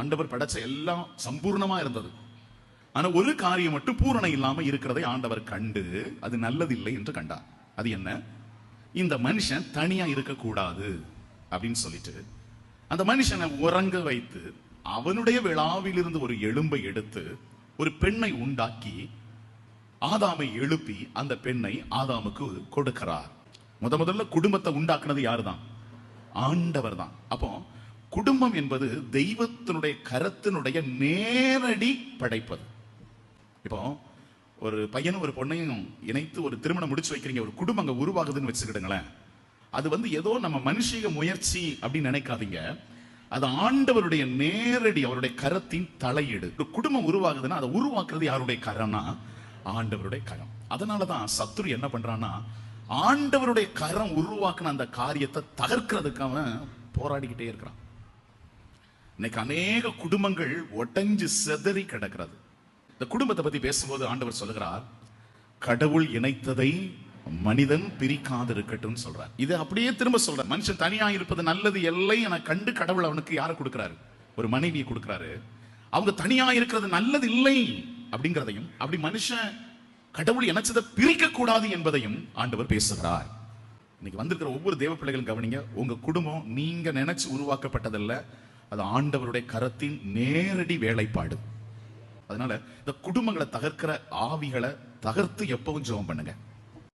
ஆண்டவர் படைச்ச எல்லாம் சம்பூர்ணமா இருந்தது. ஆனா ஒரு காரியம் மட்டும் பூரணம் இல்லாம இருக்கிறதை ஆண்டவர் கண்டு அது நல்லதில்லை என்று கண்டார். அது என்ன? இந்த மனுஷன் தனியா இருக்கக்கூடாது அப்படின்னு சொல்லிட்டு அந்த மனுஷனை உறங்க வைத்து அவனுடைய விழாவிலிருந்து ஒரு எலும்பை எடுத்து ஒரு பெண்ணை உண்டாக்கி ஆதாமை எழுப்பி அந்த பெண்ணை ஆதாமுக்கு கொடுக்கிறார். முதல்ல குடும்பத்தை உண்டாக்குனது யாருதான்? ஆண்டவர் தான். அப்போ குடும்பம் என்பது தெய்வத்தினுடைய கரத்தினுடைய நேரடி படைப்பது. இப்போ ஒரு பையனும் ஒரு பொண்ணையும் இணைத்து ஒரு திருமணம் முடிச்சு வைக்கிறீங்க, ஒரு குடும்பம் அங்க உருவாகுதுன்னு வச்சுக்கிடுங்களேன். அது ஏதோ நம்ம மனுஷிக முயற்சி அப்படின்னு நினைக்காதீங்க. அது ஆண்டவருடைய நேரடி அவருடைய கரத்தின் தலையீடு. ஒரு குடும்பம் உருவாகுதுன்னா அதை உருவாக்குறது யாருடைய கரம்னா ஆண்டவருடைய கரம். அதனாலதான் சத்துரு என்ன பண்றான்னா ஆண்டவருடைய கரம் உருவாக்குன அந்த காரியத்தை தகர்க்கிறதுக்கு அவன் போராடிக்கிட்டே இருக்கிறான். இன்னைக்கு அநேக குடும்பங்கள் ஒட்டஞ்சு செதறி கிடக்கிறது. இந்த குடும்பத்தை பத்தி பேசும்போது ஆண்டவர் சொல்லுகிறார், கடவுள் இணைத்ததை மனிதன் பிரிக்காது இருக்கட்டும் சொல்றார். இது அப்படியே திரும்ப சொல்ற, மனுஷன் தனியா இருப்பது நல்லது இல்லை என கண்டு கடவுள் அவனுக்கு யாரை கொடுக்கிறாரு? ஒரு மனைவியை கொடுக்கிறாரு. அவங்க தனியா இருக்கிறது நல்லது இல்லை அப்படிங்கிறதையும், அப்படி மனுஷன் கடவுள் இணைச்சதை பிரிக்க கூடாது என்பதையும் ஆண்டவர் பேசுகிறார். இன்னைக்கு வந்திருக்கிற ஒவ்வொரு தேவ பிள்ளைகளும் கவனிங்க, உங்க குடும்பம் நீங்க நினைச்சு உருவாக்கப்பட்டதல்ல, அது ஆண்டவருடைய கரத்தின் நேரடி வேலைப்பாடு. அதனால இந்த குடும்பங்களை தகர்க்கிற ஆவிகளை தகர்த்து எப்பவும் ஜெபம் பண்ணுங்க.